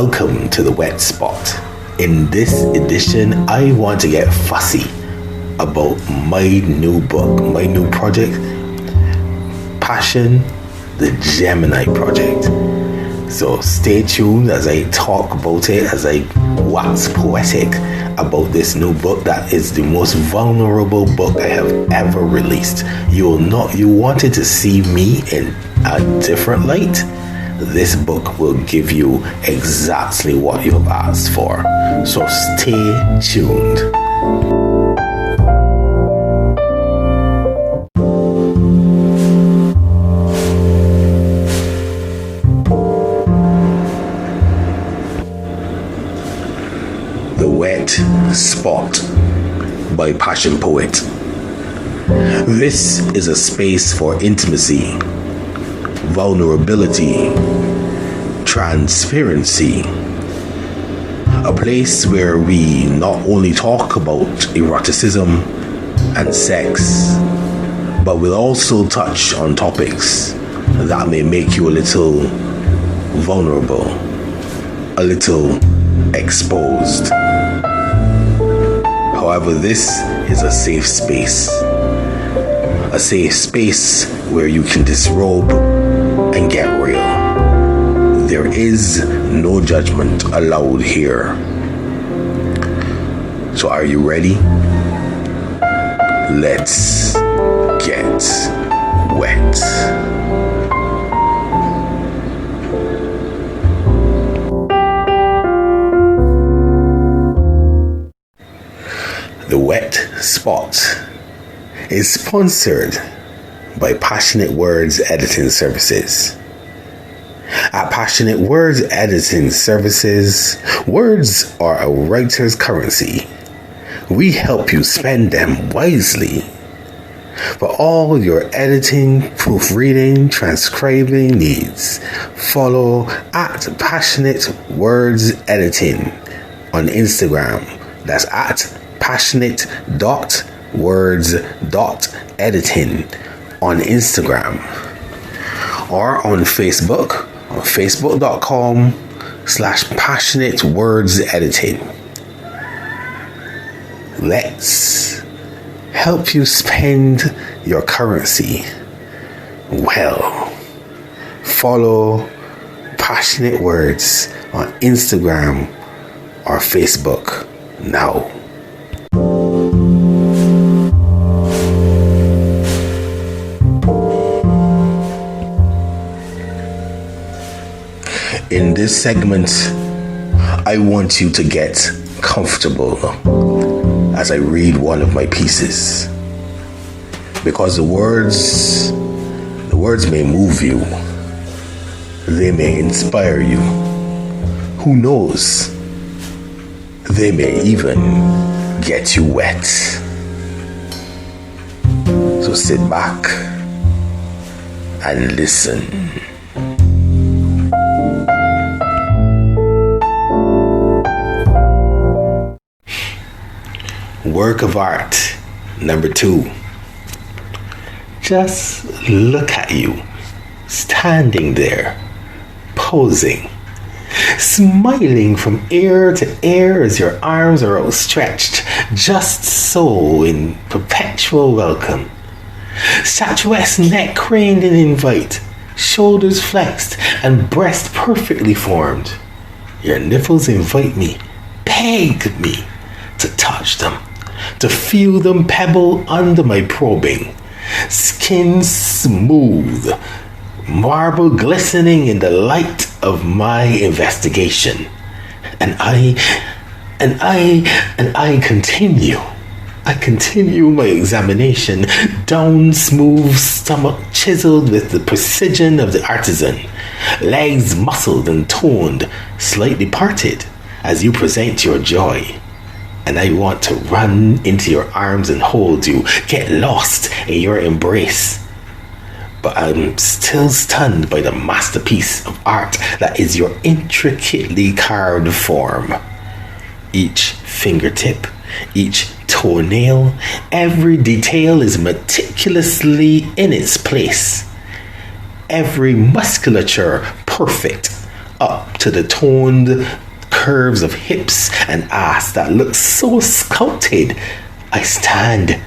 Welcome to the Wett Spot. In this edition, I want to get fussy about my new book, my new project, Passion, the GEMINI Project. So stay tuned as I talk about it, as I wax poetic about this new book that is the most vulnerable book I have ever released. You wanted to see me in a different light. This book will give you exactly what you have asked for. So stay tuned. The Wett Spot by PassionPoet. This is a space for intimacy, vulnerability, transparency. A place where we not only talk about eroticism and sex, but we'll also touch on topics that may make you a little vulnerable, a little exposed. However, this is a safe space where you can disrobe and get real. There is no judgment allowed here. So are you ready? Let's get wet. The Wett Spot is sponsored by Passionate Words Editing Services. At Passionate Words Editing Services, words are a writer's currency. We help you spend them wisely. For all your editing, proofreading, transcribing needs, follow at Passionate Words Editing on Instagram. That's at passionate.words.editing on Instagram, or on Facebook on facebook.com/passionatewordsediting. Let's help you spend your currency well. Follow Passionate Words on Instagram or Facebook now. In this segment, I want you to get comfortable as I read one of my pieces, because the words may move you, they may inspire you. Who knows? They may even get you wet. So sit back and listen. Work of art number 2. Just look at you, standing there, posing, smiling from ear to ear as your arms are outstretched, just so in perpetual welcome. Statuesque neck craned in invite, shoulders flexed, and breast perfectly formed. Your nipples invite me, beg me to touch them, to feel them pebble under my probing. Skin smooth, marble glistening in the light of my investigation. And I continue. I continue my examination, down smooth stomach chiseled with the precision of the artisan, legs muscled and toned, slightly parted as you present your joy. And I want to run into your arms and hold you, get lost in your embrace. But I'm still stunned by the masterpiece of art that is your intricately carved form. Each fingertip, each toenail, every detail is meticulously in its place. Every musculature perfect, up to the toned curves of hips and ass that look so sculpted, I stand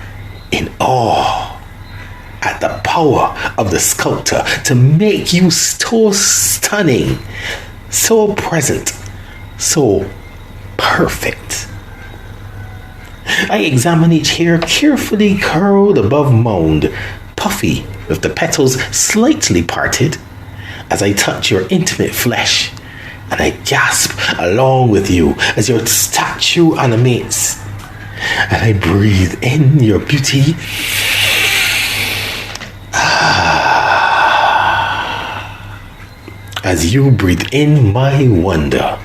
in awe at the power of the sculptor to make you so stunning, so present, so perfect. I examine each hair carefully curled above mound, puffy with the petals slightly parted, as I touch your intimate flesh, and I gasp along with you as your statue animates, and I breathe in your beauty as you breathe in my wonder,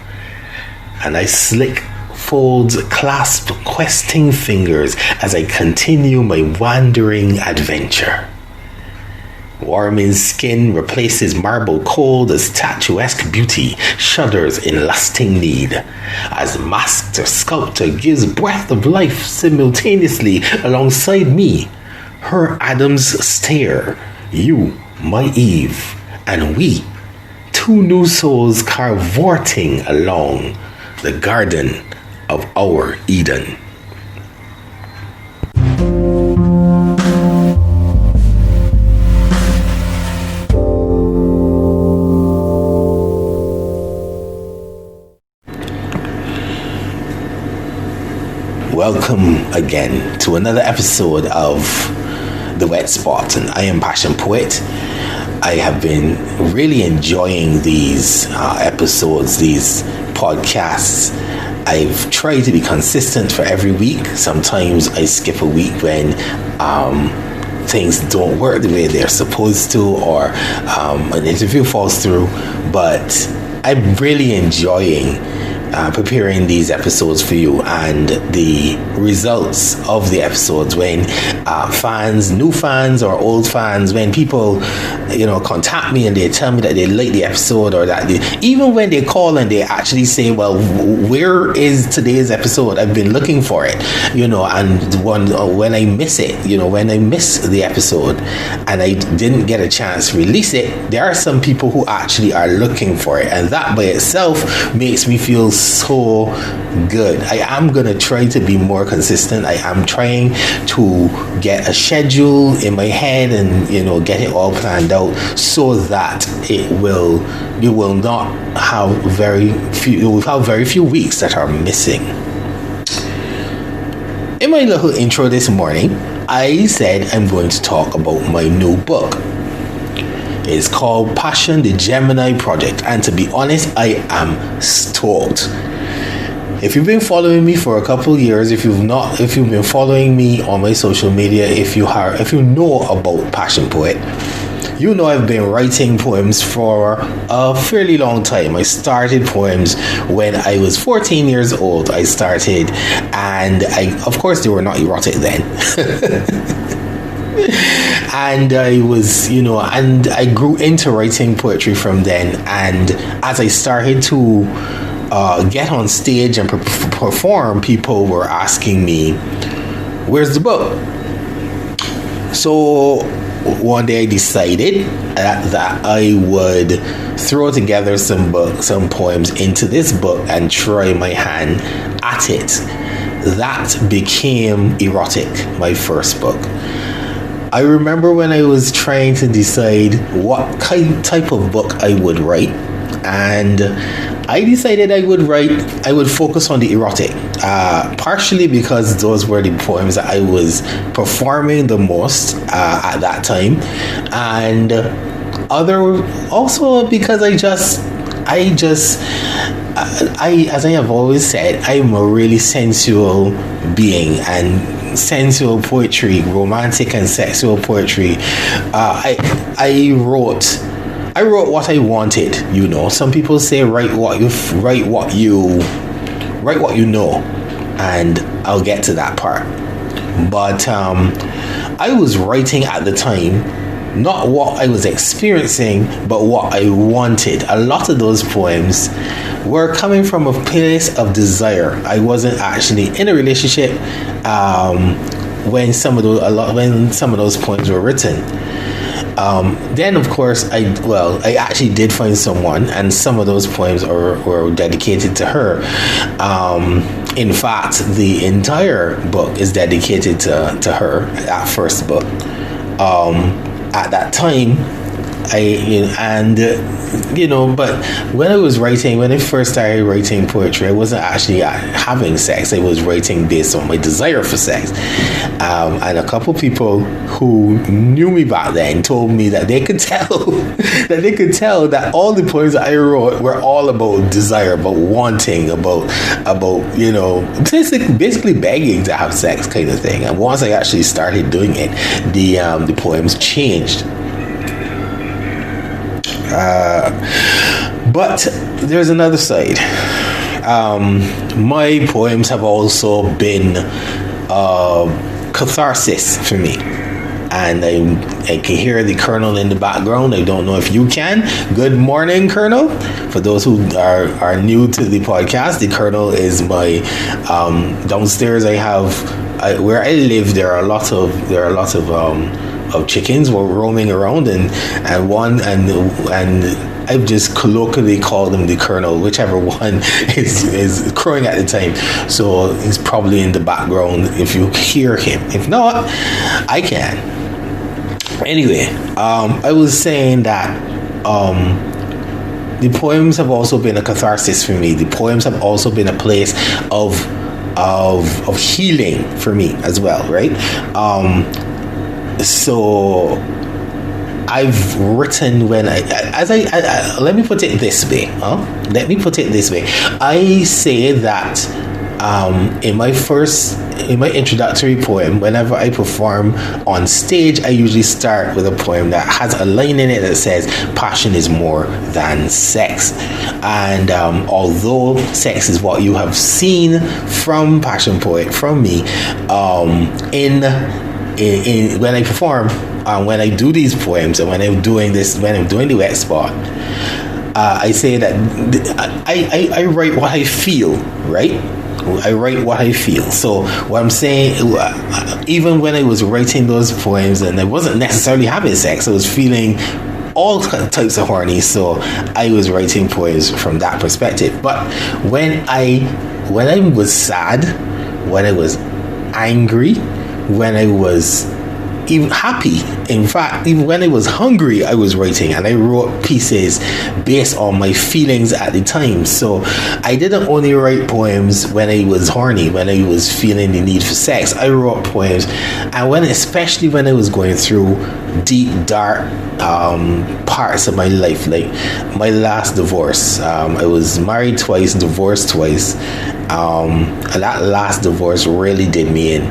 and I slick folds clasp questing fingers as I continue my wandering adventure. Warming skin replaces marble cold as statuesque beauty shudders in lusting need, as master sculptor gives breath of life simultaneously alongside me. Her Adam's stare, you my Eve, and we, two new souls cavorting along the garden of our Eden. Welcome again to another episode of The Wett Spot, and I am PassionPoet. I have been really enjoying these episodes, these podcasts. I've tried to be consistent for every week. Sometimes I skip a week when things don't work the way they're supposed to, or an interview falls through, but I'm really enjoying preparing these episodes for you, and the results of the episodes when fans, new fans or old fans, when people contact me and they tell me that they like the episode, or that even when they call and they actually say, well, where is today's episode? I've been looking for it, and when I miss it, when I miss the episode and I didn't get a chance to release it, there are some people who actually are looking for it, and that by itself makes me feel so good. I am going to try to be more consistent. I am trying to get a schedule in my head and get it all planned out so that you will not have very few weeks that are missing. In my little intro this morning, I said I'm going to talk about my new book. It's called Passion, the GEMINI Project, and to be honest, I am stoked. If you've been following me for a couple of years, if you've been following me on my social media, if you know about PassionPoet, you know I've been writing poems for a fairly long time. I started poems when I was 14 years old. I started, and of course they were not erotic then. And I was, and I grew into writing poetry from then. And as I started to get on stage and perform, people were asking me, where's the book? So one day I decided that I would throw together some poems into this book and try my hand at it. That became Erotic, my first book. I remember when I was trying to decide what type of book I would write, and I decided I would focus on the erotic, partially because those were the poems that I was performing the most at that time, and also because as I have always said, I'm a really sensual being, and sensual poetry, romantic and sexual poetry, I wrote what I wanted. Some people say write what you know, and I'll get to that part. But I was writing at the time not what I was experiencing, but what I wanted. A lot of those poems were coming from a place of desire. I wasn't actually in a relationship when some of those poems were written. Then, of course, I actually did find someone, and some of those poems were dedicated to her. In fact, the entire book is dedicated to her, that first book. At that time, but when I first started writing poetry, I wasn't actually having sex. I was writing based on my desire for sex. And a couple people who knew me back then told me that they could tell that all the poems that I wrote were all about desire, about wanting, about basically begging to have sex kind of thing. And once I actually started doing it, the poems changed. But there's another side. My poems have also been catharsis for me, and I can hear the Colonel in the background. I don't know if you can. Good morning, Colonel. For those who are new to the podcast, the Colonel is my downstairs. Where I live. There are a lot of chickens were roaming around, and I've just colloquially called him the Colonel, whichever one is crowing at the time. So he's probably in the background if you hear him. If not, I can. Anyway, I was saying that the poems have also been a catharsis for me. The poems have also been a place of healing for me as well, right? So I've written let me put it this way. I say that in my introductory poem, whenever I perform on stage, I usually start with a poem that has a line in it that says, "Passion is more than sex." And although sex is what you have seen from PassionPoet, from me, when I perform, when I do these poems, and when I'm doing the Wett spot, I say that I write what I feel, right? I write what I feel. So what I'm saying, even when I was writing those poems, and I wasn't necessarily having sex, I was feeling all types of horny. So I was writing poems from that perspective. But when I was sad, when I was angry, when I was even happy, in fact, even when I was hungry, I was writing, and I wrote pieces based on my feelings at the time. So I didn't only write poems when I was horny, when I was feeling the need for sex. I wrote poems, and especially when I was going through deep, dark parts of my life, like my last divorce. I was married twice, divorced twice. And that last divorce really did me in.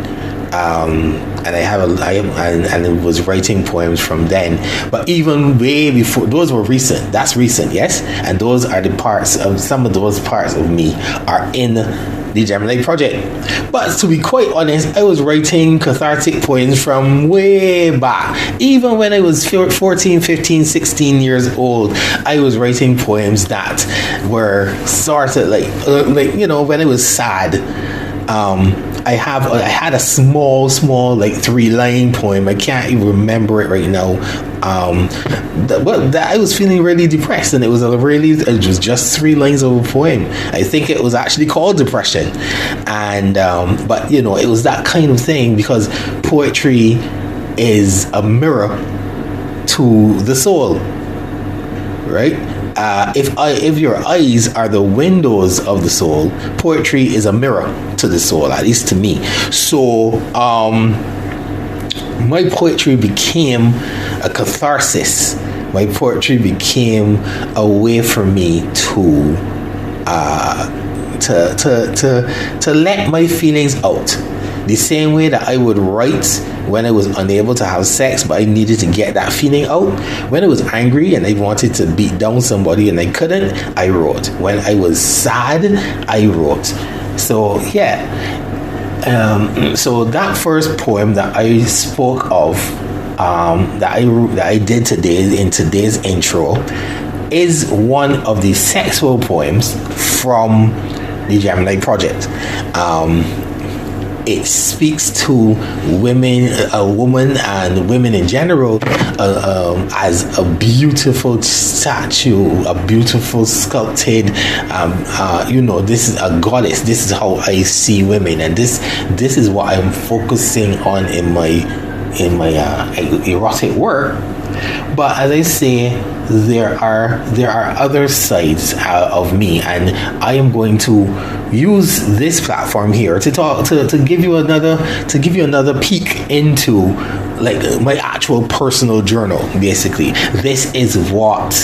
And I was writing poems from then. But even way before, those were recent. That's recent, yes. And those are some of those parts of me are in the GEMINI Project. But to be quite honest, I was writing cathartic poems from way back. Even when I was 14, 15, 16 years old, I was writing poems that were sort of like when I was sad. I had a small like 3-line poem. I can't even remember it right now. I was feeling really depressed, and it was just 3 lines of a poem. I think it was actually called Depression, and but it was that kind of thing, because poetry is a mirror to the soul, right? If your eyes are the windows of the soul, poetry is a mirror to the soul, at least to me. So my poetry became a catharsis. My poetry became a way for me to let my feelings out. The same way that I would write when I was unable to have sex, but I needed to get that feeling out. When I was angry and I wanted to beat down somebody and I couldn't, I wrote. When I was sad, I wrote. So yeah. So that first poem that I spoke of, that I did today in today's intro, is one of the sexual poems from the GEMINI Project. it speaks to women, a woman and women in general, as a beautiful statue, a beautiful sculpted, this is a goddess. This is how I see women, and this is what I'm focusing on in my erotic work. But as I say, there are other sides of me, and I am going to use this platform here to talk to give you another peek into like my actual personal journal. Basically, this is what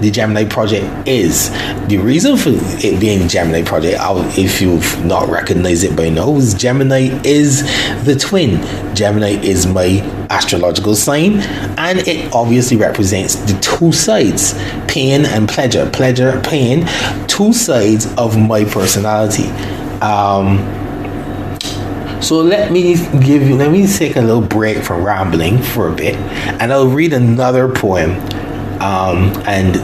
the Gemini Project is. The reason for it being Gemini Project, if you've not recognized it by now, is Gemini is the twin. Gemini is my astrological sign, and it obviously represents the two sides, pain and pleasure. Pleasure, pain, two sides of my personality. So let me take a little break from rambling for a bit, and I'll read another poem. And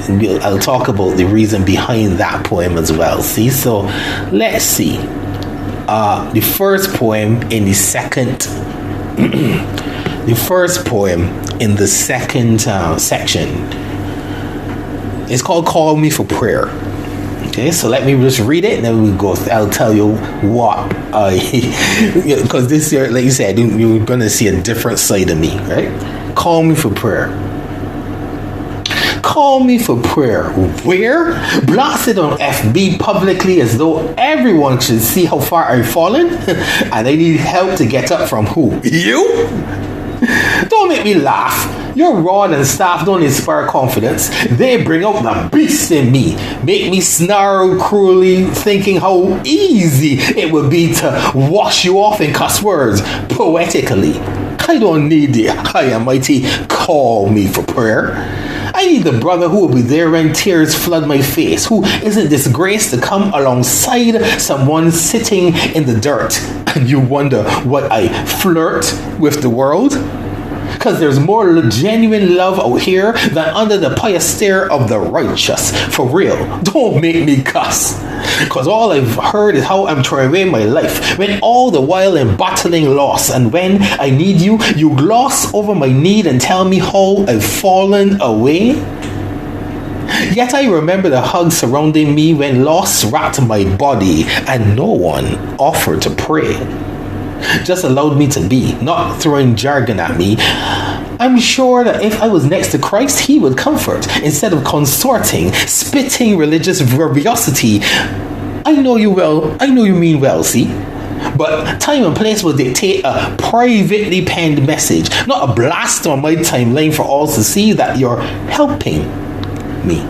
I'll talk about the reason behind that poem as well. So let's see. The first poem in the second section is called "Call Me for Prayer." Okay, so let me just read it, and then we'll go. I'll tell you what because this year, like you said, you're gonna see a different side of me, right? Call me for prayer. Call me for prayer. Where? Blasted on FB publicly as though everyone should see how far I've fallen, and I need help to get up from who? You? Don't make me laugh. Your rod and staff don't inspire confidence. They bring out the beast in me. Make me snarl cruelly, thinking how easy it would be to wash you off in cuss words, poetically. I don't need the high and mighty call me for prayer. I need the brother who will be there when tears flood my face, who isn't disgraced to come alongside someone sitting in the dirt. And you wonder what I flirt with the world? Because there's more genuine love out here than under the pious stare of the righteous. For real, don't make me cuss. Because all I've heard is how I'm throwing away my life, when all the while I'm battling loss. And when I need you, you gloss over my need and tell me how I've fallen away. Yet I remember the hugs surrounding me when loss wrapped my body, and no one offered to pray. Just allowed me to be, not throwing jargon at me. I'm sure that if I was next to Christ, he would comfort instead of consorting, spitting religious verbosity. I know you well. I know you mean well, see? But time and place will dictate a privately penned message, not a blast on my timeline for all to see that you're helping me.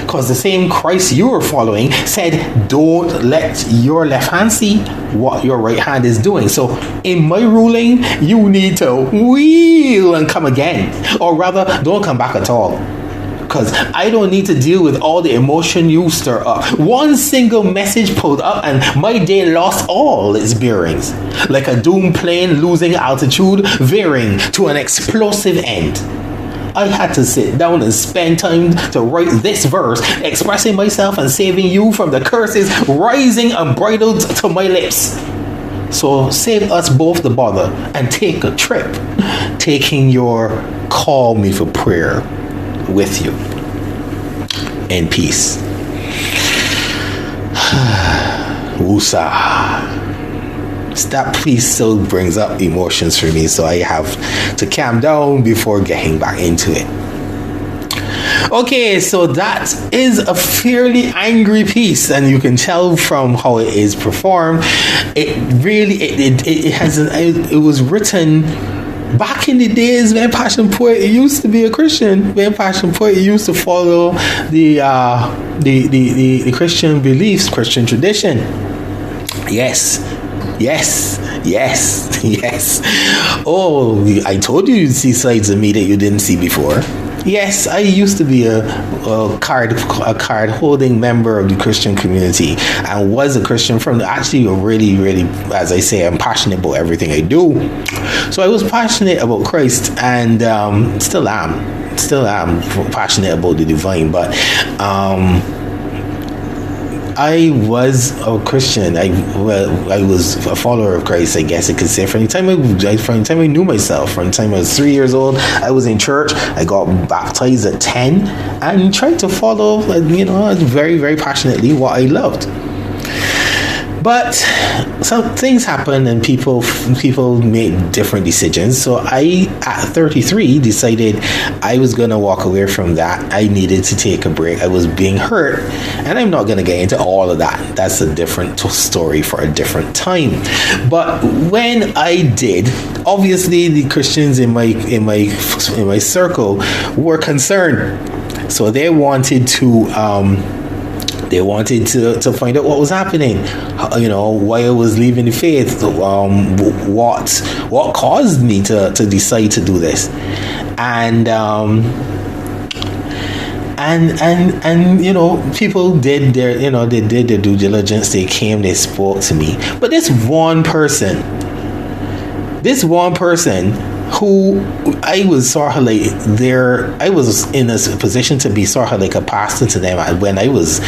Because the same Christ you were following said, don't let your left hand see what your right hand is doing. So in my ruling, you need to wheel and come again. Or rather, don't come back at all. Because I don't need to deal with all the emotion you stir up. One single message pulled up and my day lost all its bearings. Like a doomed plane losing altitude, veering to an explosive end. I had to sit down and spend time to write this verse, expressing myself and saving you from the curses rising unbridled to my lips. So save us both the bother and take a trip, taking your call me for prayer with you. In peace. Woosah. That piece still brings up emotions for me, so I have to calm down before getting back into it. Okay, so that is a fairly angry piece, and you can tell from how it is performed. It really it was written back in the days when PassionPoet used to be a Christian, when PassionPoet used to follow the Christian beliefs, Christian tradition. Yes. Oh, I told you you'd see sides of me that you didn't see before. Yes, I used to be a card holding member of the Christian community, and was a Christian from actually really, as I say, I'm passionate about everything I do. So I was passionate about Christ, and still am passionate about the divine, but I was a Christian. I was a follower of Christ, I guess you could say. From the time I knew myself, from the time I was 3 years old, I was in church. I got baptized at 10 and tried to follow, very, very passionately what I loved. But some things happen and people make different decisions. So I, at 33, decided I was going to walk away from that. I needed to take a break. I was being hurt, and I'm not going to get into all of that. That's a different story for a different time. But when I did, obviously the Christians in my circle were concerned. So they wanted to find out what was happening, why I was leaving the faith, what caused me to decide to do this, and people did their due diligence. They came, they spoke to me, but this one person who I was sort of like I was in a position to be sort of like a pastor to them when I was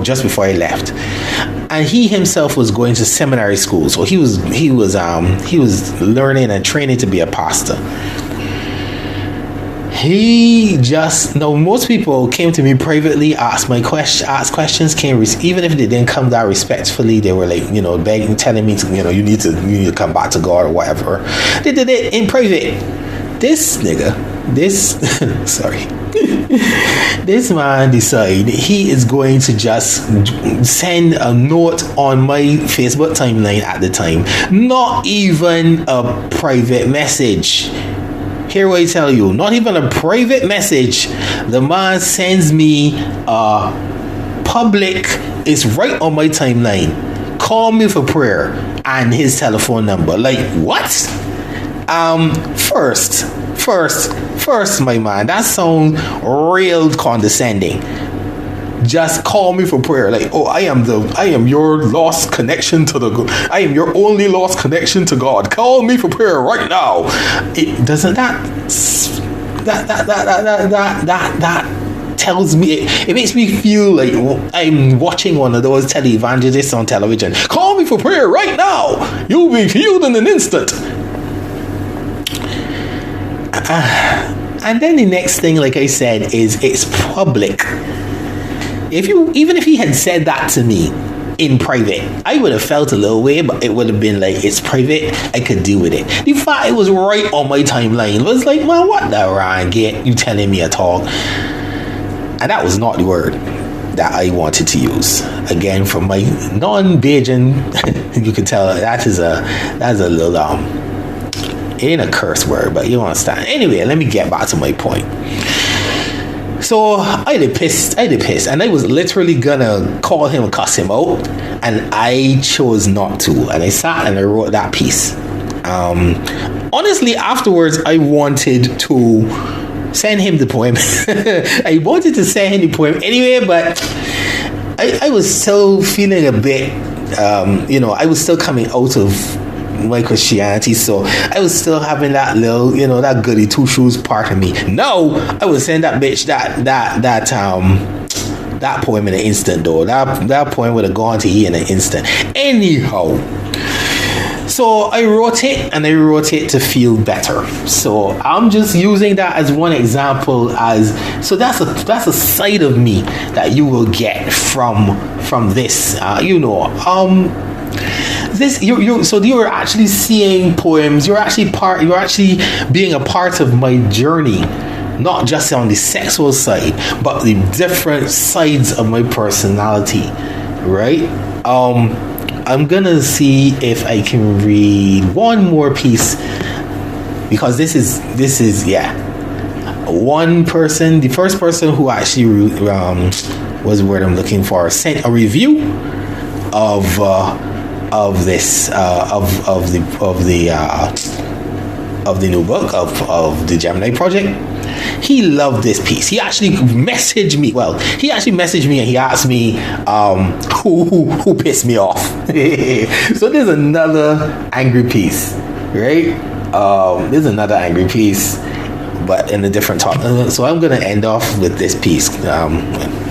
just before I left, and he himself was going to seminary school, so he was learning and training to be a pastor. Most people came to me privately, asked questions, even if they didn't come that respectfully. They were like, begging, telling me to, you need to come back to God or whatever. They did it in private. This man decided he is going to just send a note on my Facebook timeline at the time, not even a private message. Here what I tell you, not even a private message. The man sends me public, it's right on my timeline. Call me for prayer, and his telephone number. Like, what? First, my man, that sounds real condescending. Just call me for prayer. Like, oh, I am your lost connection to I am your only lost connection to God. Call me for prayer right now. It doesn't that tells me, it makes me feel like I'm watching one of those televangelists on television. Call me for prayer right now. You'll be healed in an instant. And then the next thing, like I said, is it's public. Even if he had said that to me in private, I would have felt a little way, but it would have been like, it's private, I could deal with it. The fact it was right on my timeline was like, man, what the rang get you telling me at all? And that was not the word that I wanted to use. Again, from my non-Bajan, you can tell that's a little it ain't a curse word, but you understand. Anyway, let me get back to my point. So I did pissed, and I was literally gonna call him and cuss him out, and I chose not to. And I sat and I wrote that piece. Honestly, afterwards, I wanted to send him the poem. I wanted to send him the poem anyway, but I was still feeling a bit, I was still coming out of my Christianity, so I was still having that little, that goody two shoes part of me. No, I would send that bitch that poem in an instant, though. That poem would have gone to he in an instant. Anyhow, so I wrote it, and I wrote it to feel better. So I'm just using that as one example. So that's a side of me that you will get from this. So you were actually seeing poems. You're actually being a part of my journey, not just on the sexual side, but the different sides of my personality, right? I'm gonna see if I can read one more piece, because this is one person. The first person who actually was the word I'm looking for, sent a review of this of the new book of the Gemini Project. He loved this piece. He actually messaged me. Well, he actually messaged me and he asked me who pissed me off. So there's another angry piece, right? There's another angry piece, but in a different topic. So I'm gonna end off with this piece.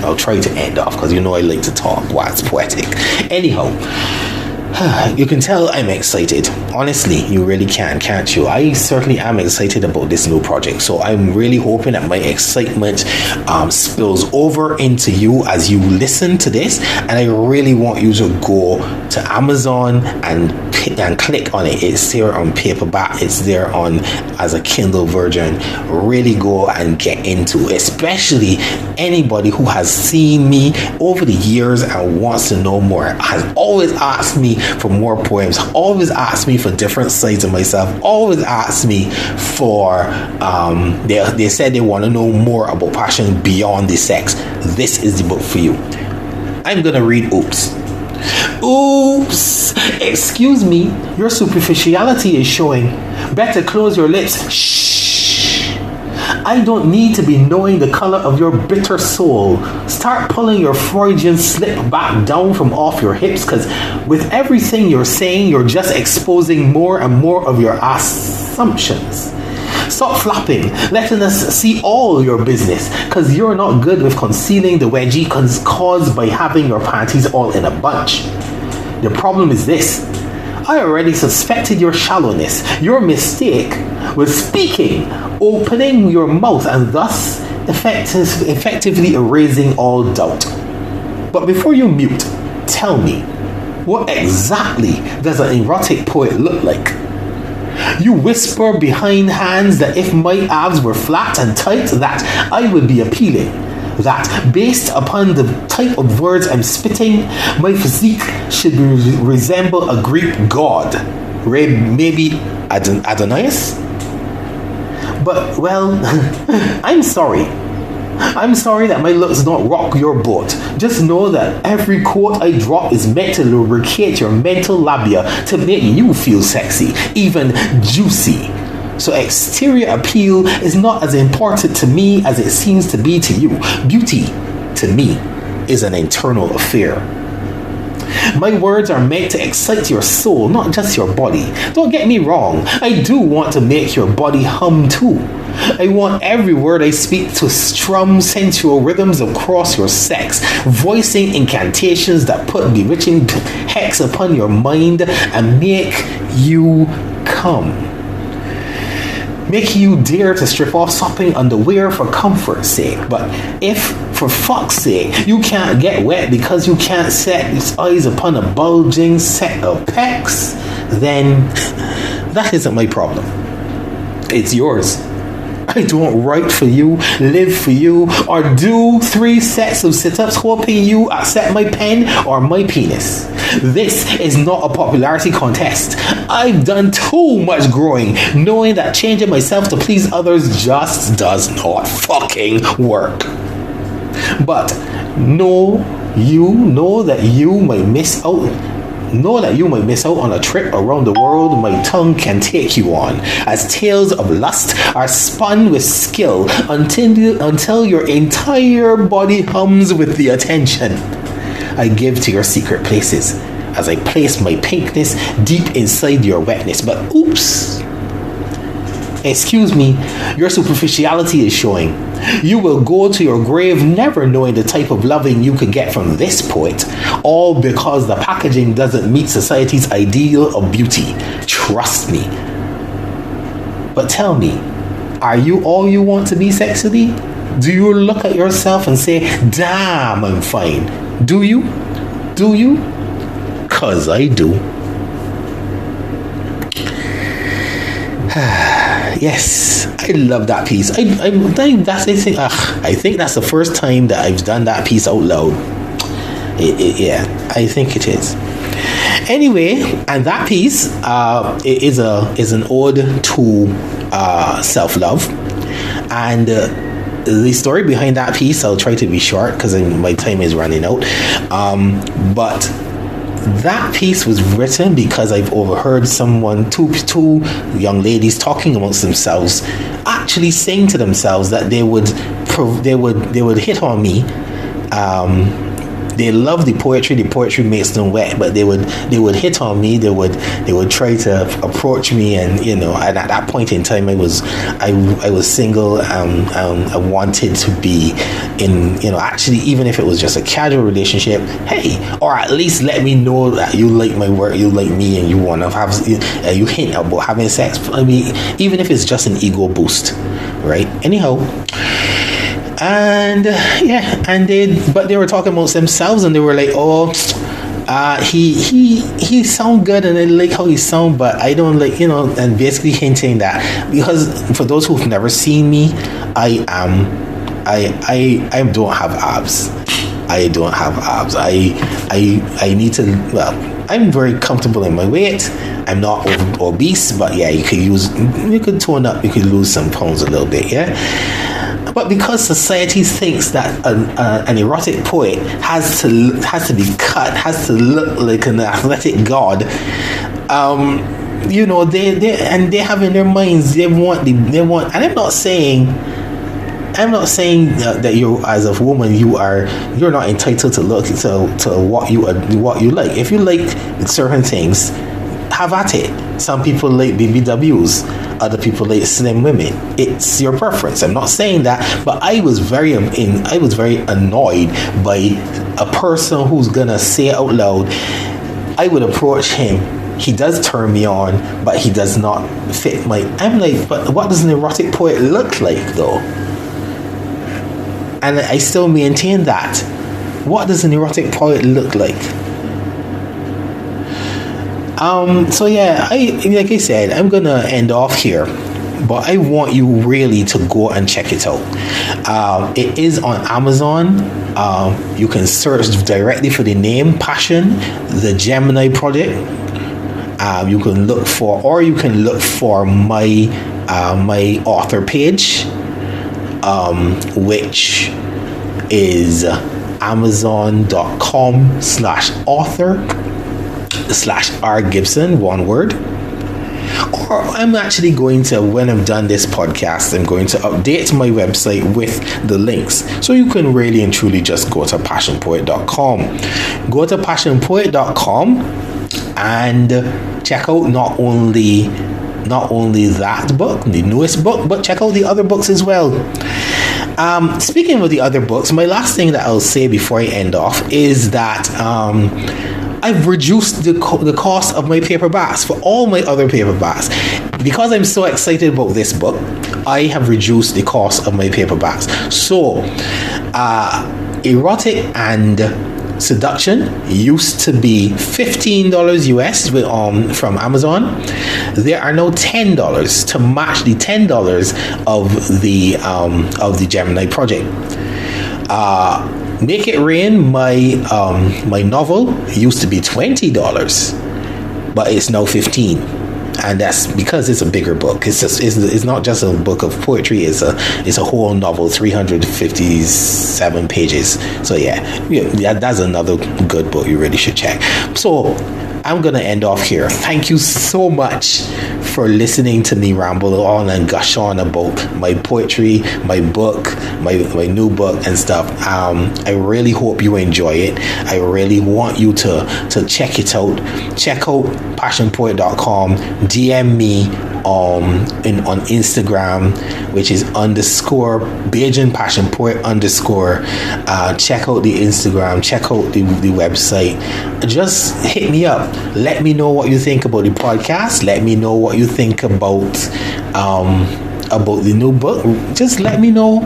I'll try to end off because I like to talk while it's poetic. Anyhow, you can tell I'm excited. Honestly, you really can, can't you? I certainly am excited about this new project. So I'm really hoping that my excitement spills over into you as you listen to this. And I really want you to go to Amazon and click on it. It's there on paperback. It's there on as a Kindle version. Really go and get into it. Especially anybody who has seen me over the years and wants to know more, has always asked me for more poems, always asked me for different sides of myself, always asked me for they said they want to know more about passion beyond the sex. This is the book for you. I'm gonna read Oops. Oops, excuse me, your superficiality is showing. Better close your lips. Shh. I don't need to be knowing the color of your bitter soul. Start pulling your Freudian slip back down from off your hips, because with everything you're saying, you're just exposing more and more of your assumptions. Stop flapping, letting us see all your business, because you're not good with concealing the wedgie caused by having your panties all in a bunch. The problem is this. I already suspected your shallowness. Your mistake was speaking, opening your mouth, and thus effectively erasing all doubt. But before you mute, tell me, what exactly does an erotic poet look like? You whisper behind hands that if my abs were flat and tight, that I would be appealing. That based upon the type of words I'm spitting, my physique should resemble a Greek god, maybe Adonias. But well, I'm sorry. I'm sorry that my looks don't rock your boat. Just know that every quote I drop is meant to lubricate your mental labia to make you feel sexy, even juicy. So exterior appeal is not as important to me as it seems to be to you. Beauty, to me, is an internal affair. My words are meant to excite your soul, not just your body. Don't get me wrong, I do want to make your body hum too. I want every word I speak to strum sensual rhythms across your sex, voicing incantations that put bewitching hex upon your mind and make you come. Make you dare to strip off sopping underwear for comfort's sake. But if, for fuck's sake, you can't get wet because you can't set your eyes upon a bulging set of pecs, then that isn't my problem. It's yours. I don't write for you, live for you, or do 3 sets of sit-ups hoping you accept my pen or my penis. This is not a popularity contest. I've done too much growing, knowing that changing myself to please others just does not fucking work. But know that you might miss out. Know that you might miss out on a trip around the world my tongue can take you on, as tales of lust are spun with skill until your entire body hums with the attention I give to your secret places, as I place my pinkness deep inside your wetness. But oops, excuse me, your superficiality is showing. You will go to your grave never knowing the type of loving you could get from this poet, all because the packaging doesn't meet society's ideal of beauty. Trust me. But tell me, are you all you want to be sexually? Do you look at yourself and say, damn, I'm fine? Do you? Do you? 'Cause I do. Yes, I love that piece. I think that's the first time that I've done that piece out loud. Yeah, I think it is. Anyway, and that piece is an ode to self-love, and the story behind that piece, I'll try to be short because my time is running out. But that piece was written because I've overheard two young ladies talking amongst themselves, actually saying to themselves that they would hit on me they love the poetry makes them wet, but they would hit on me, they would try to approach me, and and at that point in time I was single. I wanted to be in, actually, even if it was just a casual relationship, hey, or at least let me know that you like my work, you like me, and you want to have, you hint about having sex. I mean, even if it's just an ego boost, right? Anyhow, and but they were talking amongst themselves, and they were like, oh, he sound good, and I like how he sound, but I don't like, and basically hinting that, because for those who've never seen me, I don't have abs. I don't have abs. I need to, well, I'm very comfortable in my weight. I'm not obese, but yeah, you could tone up, you could lose some pounds a little bit, yeah. But because society thinks that an erotic poet has to be cut, has to look like an athletic god, they have in their minds, they want, and I'm not saying that you, as a woman, you're not entitled to look to what you like. If you like certain things, have at it. Some people like BBWs, other people like slim women. It's your preference. I'm not saying that, but I was very annoyed by a person who's gonna say it out loud. I would approach him. He does turn me on, but he does not fit my. I'm like, but what does an erotic poet look like, though? And I still maintain that. What does an erotic poet look like? So yeah, like I said, I'm gonna end off here, but I want you really to go and check it out. It is on Amazon. You can search directly for the name Passion, the Gemini Project. You can look for my author page, which is amazon.com/author/R Gibson, one word. Or I'm actually going to, when I'm done this podcast, I'm going to update my website with the links, so you can really and truly just go to PassionPoet.com. Go to PassionPoet.com and check out not only that book, the newest book, but check out the other books as well. Speaking of the other books, my last thing that I'll say before I end off is that I've reduced the cost of my paperbacks for all my other paperbacks. Because I'm so excited about this book, I have reduced the cost of my paperbacks. So, Erotic and Seduction used to be $15 US from Amazon. There are now $10 to match the $10 of the Gemini Project. Make It Rain, my novel, used to be $20, but it's now $15, and that's because it's a bigger book. It's not just a book of poetry. It's a whole novel, 357 pages. So yeah, that's another good book you really should check. So I'm gonna end off here. Thank you so much for listening to me ramble on and gush on about my poetry, my book, my new book and stuff. I really hope you enjoy it. I really want you to check it out. Check out PassionPoet.com. DM me on Instagram, which is _Bajan PassionPoet _ check out the Instagram, check out the website. Just hit me up. Let me know what you think about the podcast. Let me know what you think about the new book. Just let me know,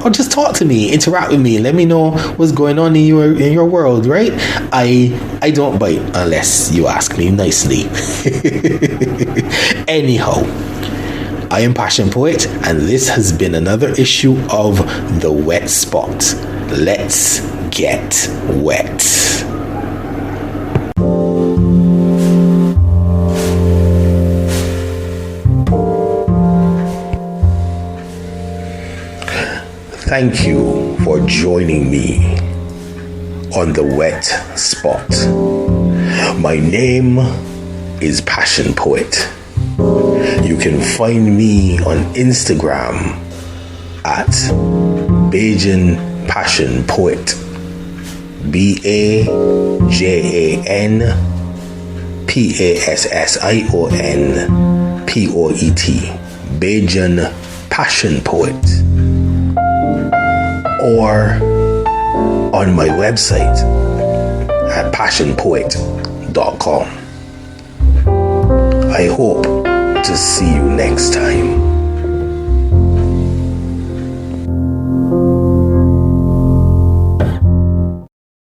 or just talk to me, interact with me. Let me know what's going on in your world, right? I don't bite unless you ask me nicely. Anyhow, I am Passion Poet, and this has been another issue of The Wett Spot. Let's get wet. Thank you for joining me on The Wett Spot. My name is Passion Poet. You can find me on Instagram at Bajan Passion Poet. BAJANPASSIONPOET, Bajan Passion Poet, or on my website at passionpoet.com. I hope to see you next time.